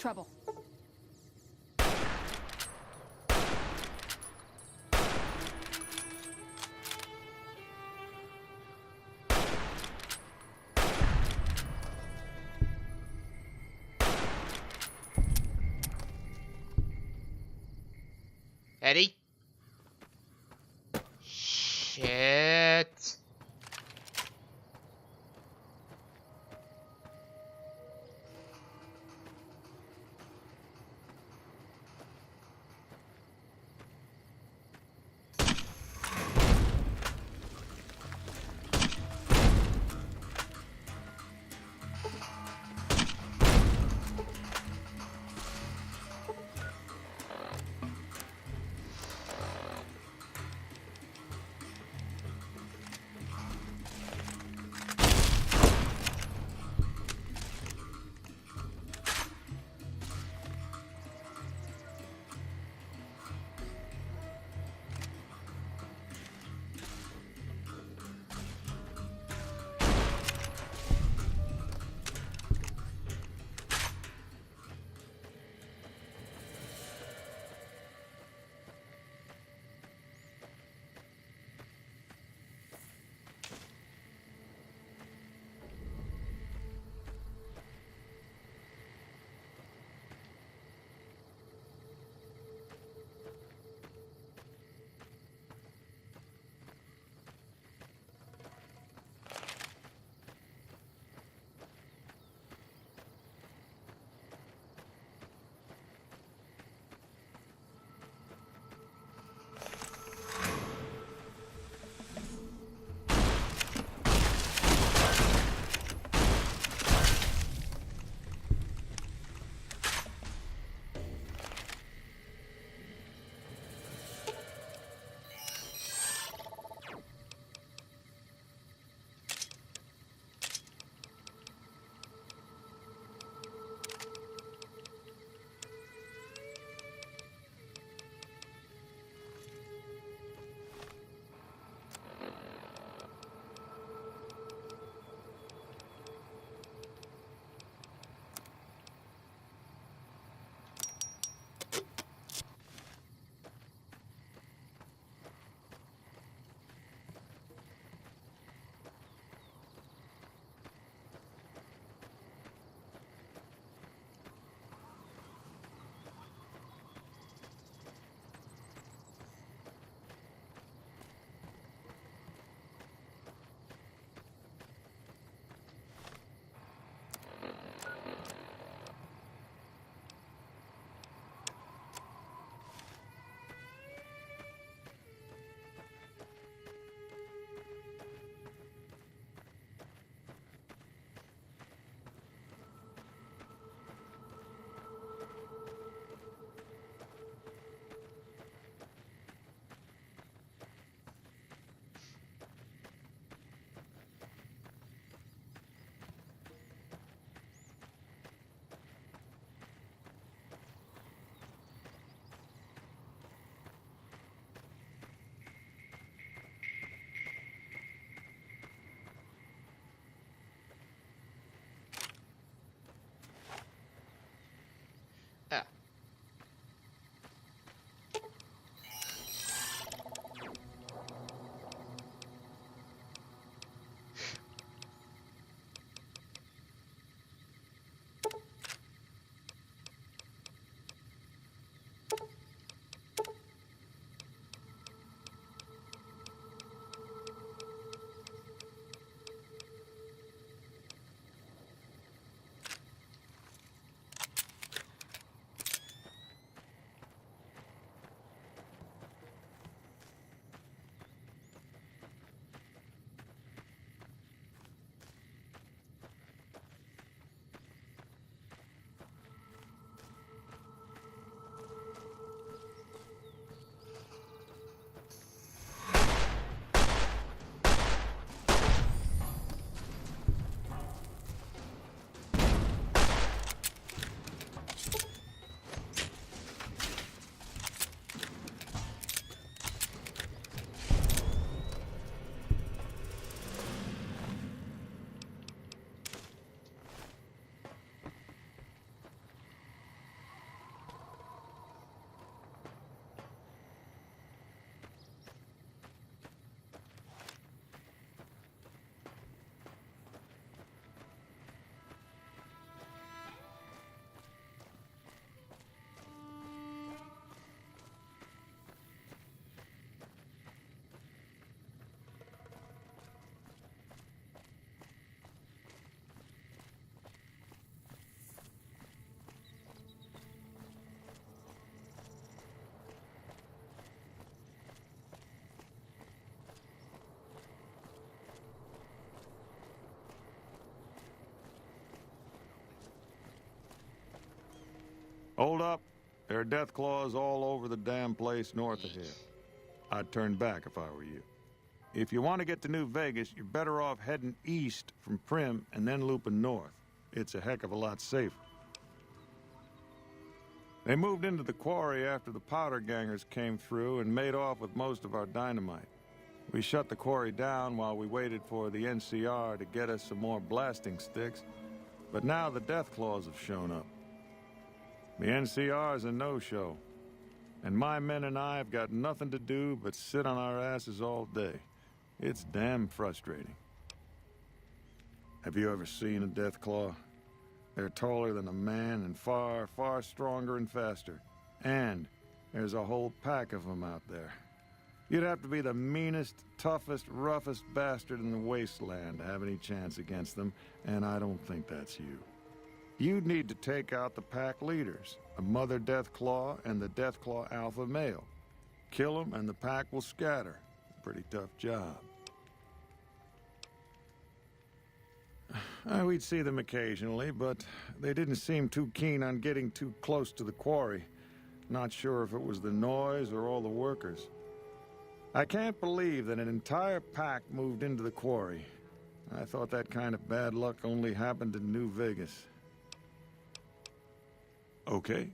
trouble. Eddie? Shit. Hold up. There are death claws all over the damn place north of here. I'd turn back if I were you. If you want to get to New Vegas, you're better off heading east from Primm and then looping north. It's a heck of a lot safer. They moved into the quarry after the powder gangers came through and made off with most of our dynamite. We shut the quarry down while we waited for the NCR to get us some more blasting sticks, but now the death claws have shown up. The NCR is a no-show, and my men and I have got nothing to do but sit on our asses all day. It's damn frustrating. Have you ever seen a death claw? They're taller than a man and far, far stronger and faster. And there's a whole pack of them out there. You'd have to be the meanest, toughest, roughest bastard in the wasteland to have any chance against them, and I don't think that's you. You'd need to take out the pack leaders, the Mother Deathclaw and the Deathclaw Alpha Male. Kill them and the pack will scatter. Pretty tough job. We'd see them occasionally, but they didn't seem too keen on getting too close to the quarry. Not sure if it was the noise or all the workers. I can't believe that an entire pack moved into the quarry. I thought that kind of bad luck only happened in New Vegas. Okay.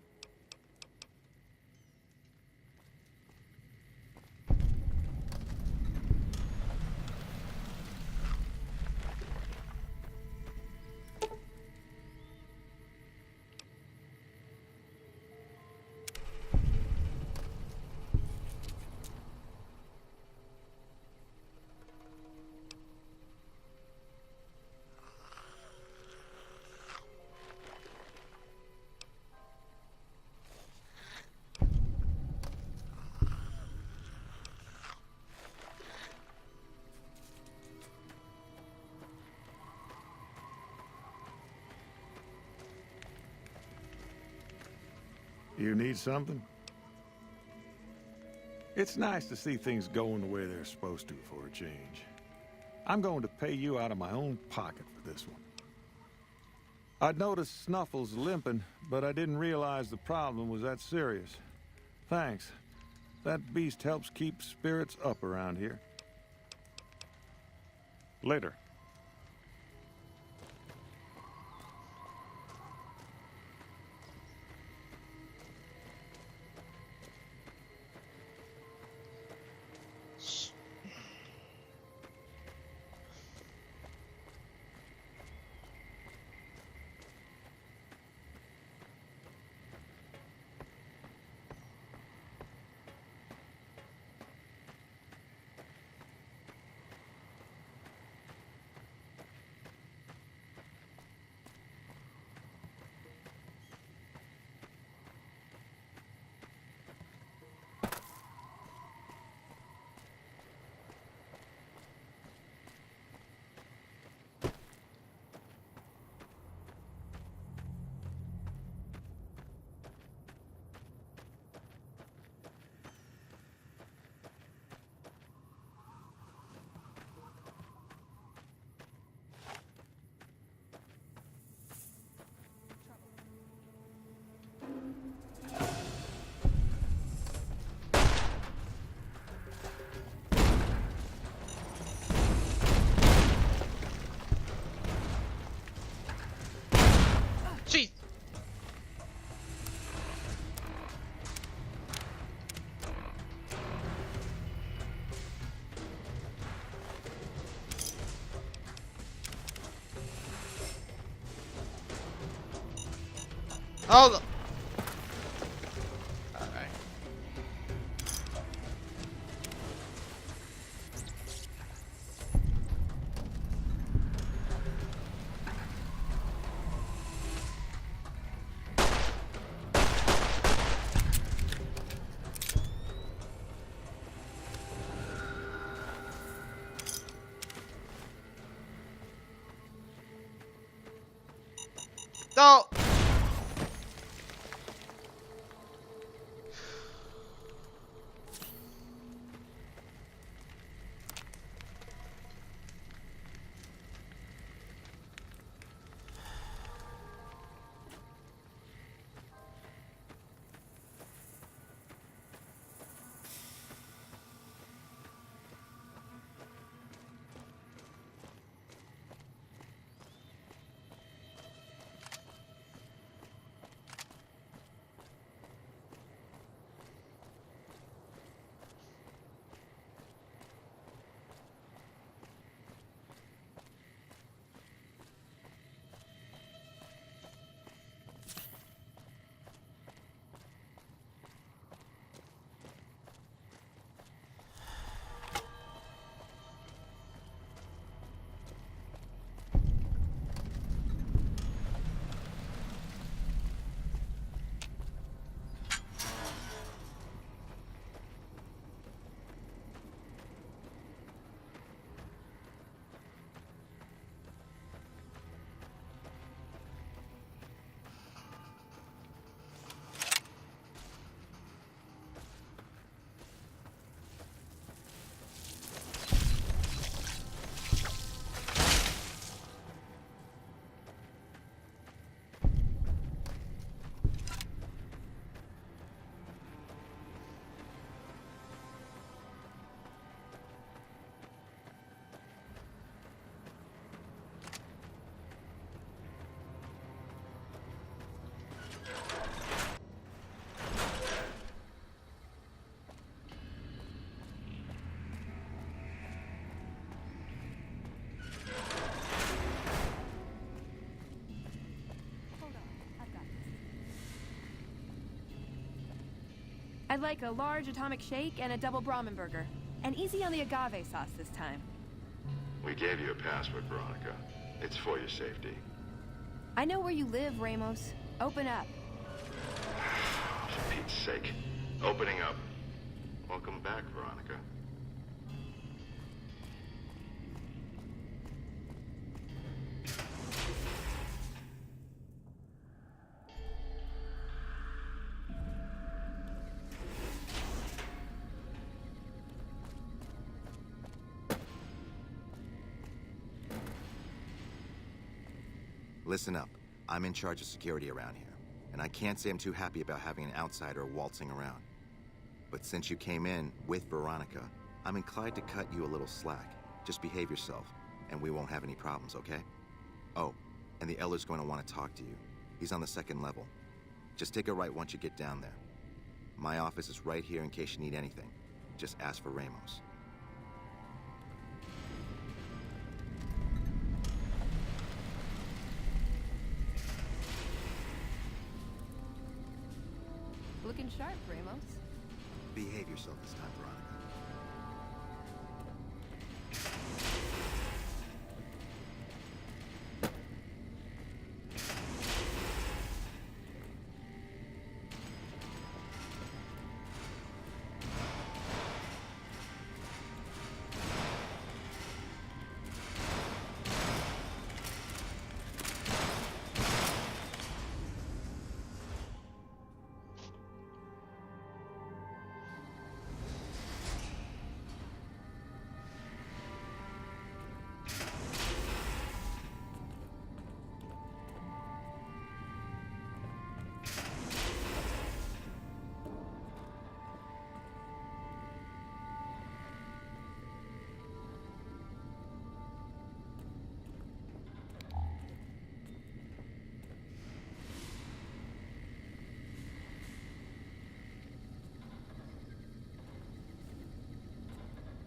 You need something? It's nice to see things going the way they're supposed to for a change. I'm going to pay you out of my own pocket for this one. I'd noticed Snuffles limping, but I didn't realize the problem was that serious. Thanks. That beast helps keep spirits up around here. Later. Jeez. Hold on. All right. No. I'd like a large atomic shake and a double Brahmin burger. And easy on the agave sauce this time. We gave you a password, Veronica. It's for your safety. I know where you live, Ramos. Open up. For Pete's sake. Opening up. Welcome back, Veronica. Listen up. I'm in charge of security around here, and I can't say I'm too happy about having an outsider waltzing around. But since you came in with Veronica, I'm inclined to cut you a little slack. Just behave yourself, and we won't have any problems, okay? Oh, and the Elder's going to want to talk to you. He's on the second level. Just take a right once you get down there. My office is right here in case you need anything. Just ask for Ramos. Looking sharp, Ramos. Behave yourself this time, Veronica.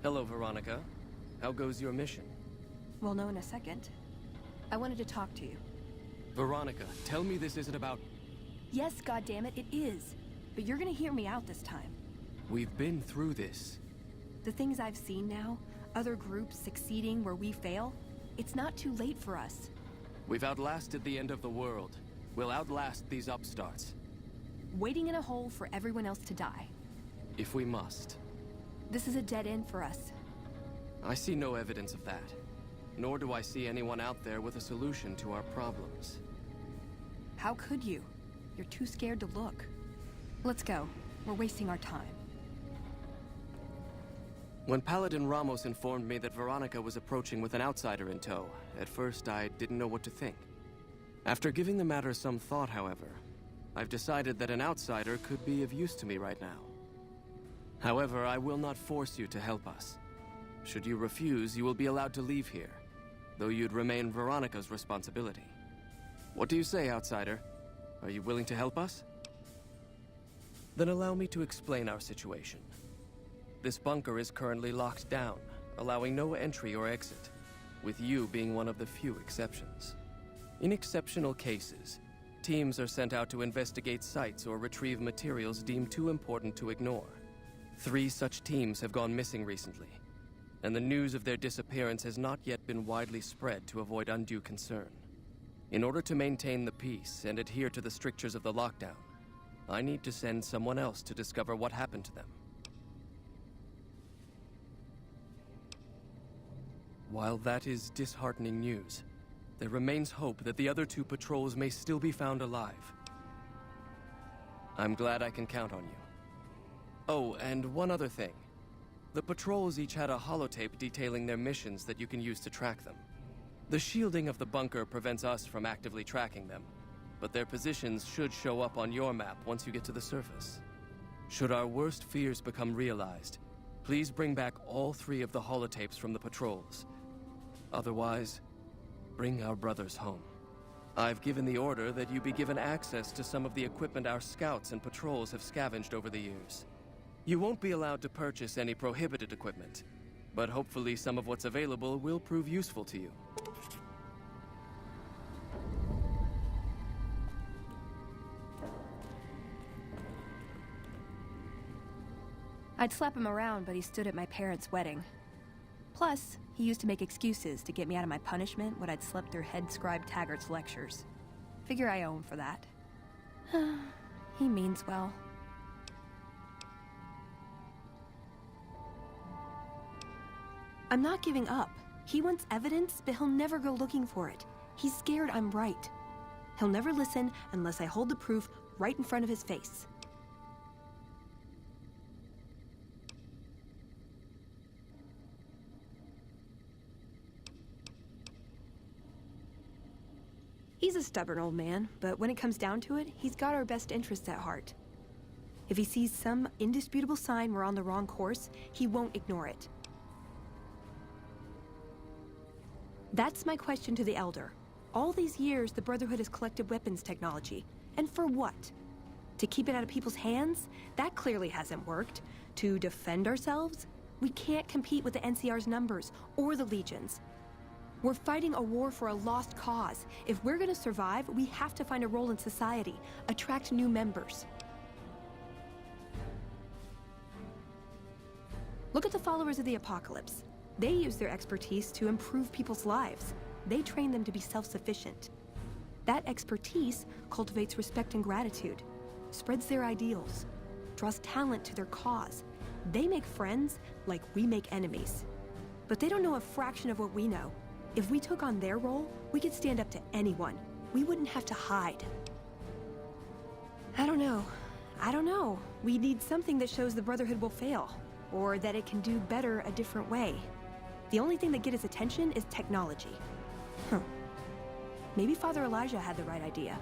Hello, Veronica. How goes your mission? We'll know in a second. I wanted to talk to you. Veronica, tell me this isn't about... Yes, goddammit, it is. But you're gonna hear me out this time. We've been through this. The things I've seen now, other groups succeeding where we fail, it's not too late for us. We've outlasted the end of the world. We'll outlast these upstarts. Waiting in a hole for everyone else to die. If we must. This is a dead end for us. I see no evidence of that. Nor do I see anyone out there with a solution to our problems. How could you? You're too scared to look. Let's go. We're wasting our time. When Paladin Ramos informed me that Veronica was approaching with an outsider in tow, at first I didn't know what to think. After giving the matter some thought, however, I've decided that an outsider could be of use to me right now. However, I will not force you to help us. Should you refuse, you will be allowed to leave here, though you'd remain Veronica's responsibility. What do you say, outsider? Are you willing to help us? Then allow me to explain our situation. This bunker is currently locked down, allowing no entry or exit, with you being one of the few exceptions. In exceptional cases, teams are sent out to investigate sites or retrieve materials deemed too important to ignore. 3 such teams have gone missing recently, and the news of their disappearance has not yet been widely spread to avoid undue concern. In order to maintain the peace and adhere to the strictures of the lockdown, I need to send someone else to discover what happened to them. While that is disheartening news, there remains hope that the other 2 patrols may still be found alive. I'm glad I can count on you. Oh, and one other thing. The patrols each had a holotape detailing their missions that you can use to track them. The shielding of the bunker prevents us from actively tracking them, but their positions should show up on your map once you get to the surface. Should our worst fears become realized, please bring back all 3 of the holotapes from the patrols. Otherwise, bring our brothers home. I've given the order that you be given access to some of the equipment our scouts and patrols have scavenged over the years. You won't be allowed to purchase any prohibited equipment, but hopefully some of what's available will prove useful to you. I'd slap him around, but he stood at my parents' wedding. Plus, he used to make excuses to get me out of my punishment when I'd slept through head scribe Taggart's lectures. Figure I owe him for that. He means well. I'm not giving up. He wants evidence, but he'll never go looking for it. He's scared I'm right. He'll never listen unless I hold the proof right in front of his face. He's a stubborn old man, but when it comes down to it, he's got our best interests at heart. If he sees some indisputable sign we're on the wrong course, he won't ignore it. That's my question to the Elder. All these years, the Brotherhood has collected weapons technology. And for what? To keep it out of people's hands? That clearly hasn't worked. To defend ourselves? We can't compete with the NCR's numbers, or the Legion's. We're fighting a war for a lost cause. If we're gonna survive, we have to find a role in society, attract new members. Look at the followers of the Apocalypse. They use their expertise to improve people's lives. They train them to be self-sufficient. That expertise cultivates respect and gratitude, spreads their ideals, draws talent to their cause. They make friends like we make enemies. But they don't know a fraction of what we know. If we took on their role, we could stand up to anyone. We wouldn't have to hide. I don't know. We need something that shows the Brotherhood will fail, or that it can do better a different way. The only thing that gets his attention is technology. Maybe Father Elijah had the right idea.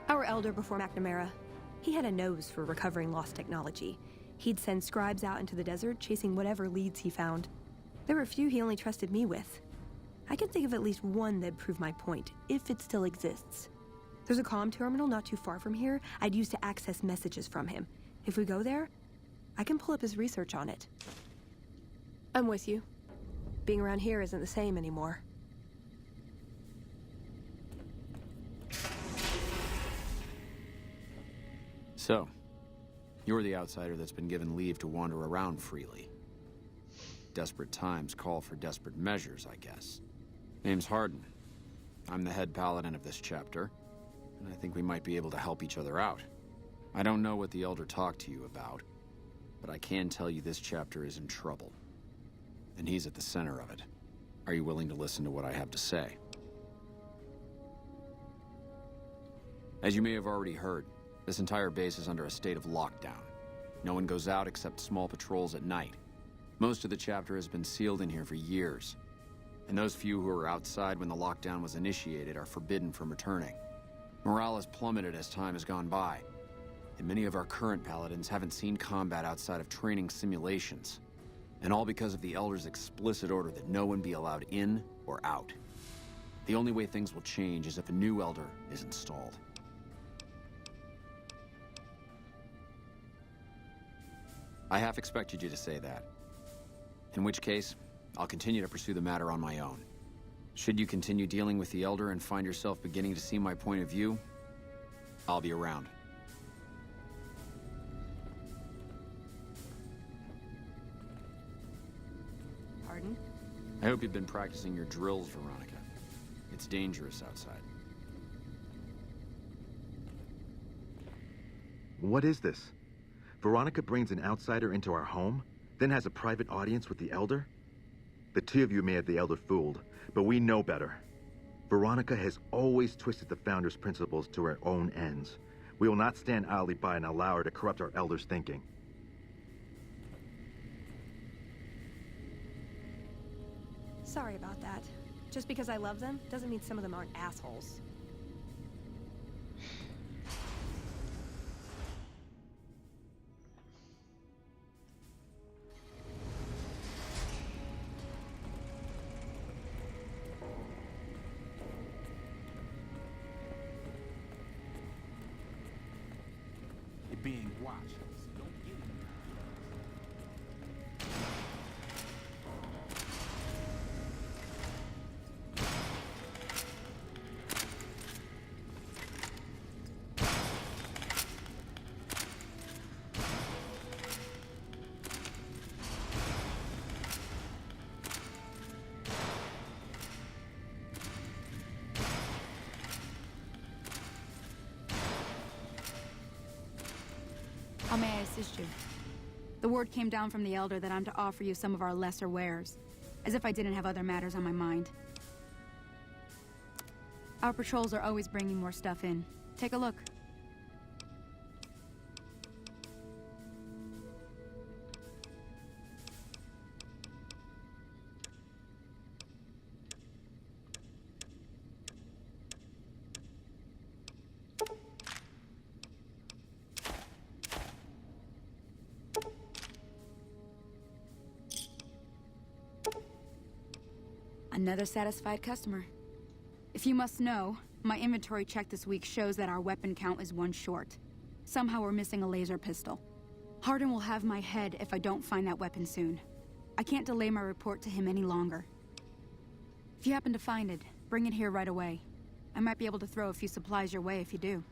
Our Elder before McNamara, he had a nose for recovering lost technology. He'd send scribes out into the desert chasing whatever leads he found. There were a few he only trusted me with. I can think of at least one that'd prove my point, if it still exists. There's a comm terminal not too far from here I'd use to access messages from him. If we go there, I can pull up his research on it. I'm with you. Being around here isn't the same anymore. So, you're the outsider that's been given leave to wander around freely. Desperate times call for desperate measures, I guess. Name's Hardin. I'm the head paladin of this chapter, and I think we might be able to help each other out. I don't know what the Elder talked to you about, but I can tell you this chapter is in trouble. And he's at the center of it. Are you willing to listen to what I have to say? As you may have already heard, this entire base is under a state of lockdown. No one goes out except small patrols at night. Most of the chapter has been sealed in here for years. And those few who were outside when the lockdown was initiated are forbidden from returning. Morale has plummeted as time has gone by. And many of our current paladins haven't seen combat outside of training simulations. And all because of the Elder's explicit order that no one be allowed in or out. The only way things will change is if a new Elder is installed. I half expected you to say that. In which case, I'll continue to pursue the matter on my own. Should you continue dealing with the Elder and find yourself beginning to see my point of view, I'll be around. Pardon? I hope you've been practicing your drills, Veronica. It's dangerous outside. What is this? Veronica brings an outsider into our home, then has a private audience with the Elder? The two of you may have the Elder fooled, but we know better. Veronica has always twisted the Founder's principles to her own ends. We will not stand idly by and allow her to corrupt our Elder's thinking. Sorry about that. Just because I love them doesn't mean some of them aren't assholes. You're being watched. How may I assist you? The word came down from the Elder that I'm to offer you some of our lesser wares. As if I didn't have other matters on my mind. Our patrols are always bringing more stuff in. Take a look. Another satisfied customer. If you must know, my inventory check this week shows that our weapon count is 1 short. Somehow we're missing a laser pistol. Hardin will have my head if I don't find that weapon soon. I can't delay my report to him any longer. If you happen to find it, bring it here right away. I might be able to throw a few supplies your way if you do.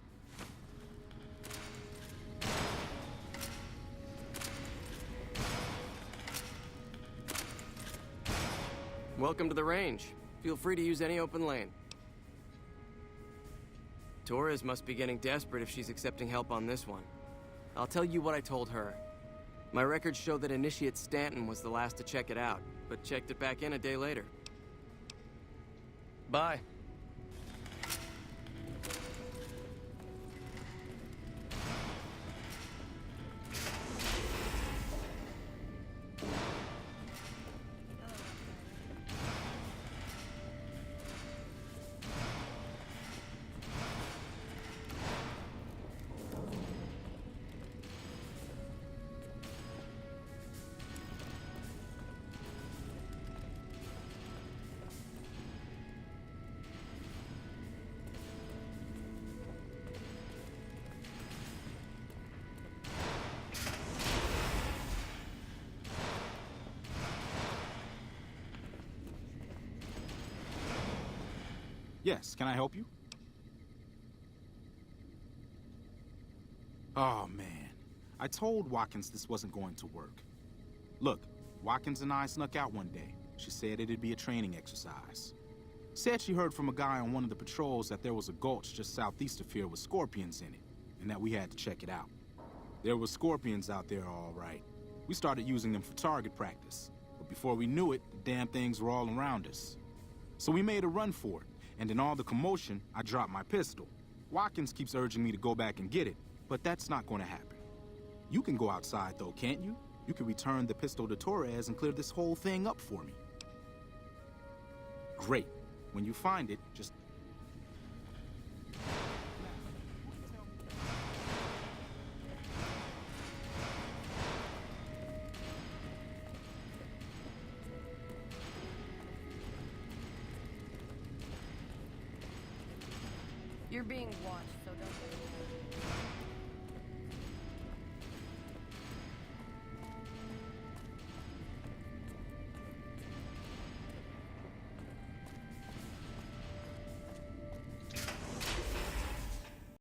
Welcome to the range. Feel free to use any open lane. Torres must be getting desperate if she's accepting help on this one. I'll tell you what I told her. My records show that Initiate Stanton was the last to check it out, but checked it back in a day later. Bye. Yes, can I help you? Oh, man. I told Watkins this wasn't going to work. Look, Watkins and I snuck out one day. She said it'd be a training exercise. Said she heard from a guy on one of the patrols that there was a gulch just southeast of here with scorpions in it, and that we had to check it out. There were scorpions out there, all right. We started using them for target practice, but before we knew it, the damn things were all around us. So we made a run for it. And in all the commotion, I dropped my pistol. Watkins keeps urging me to go back and get it, but that's not going to happen. You can go outside, though, can't you? You can return the pistol to Torres and clear this whole thing up for me. Great. When you find it, just... You're being watched.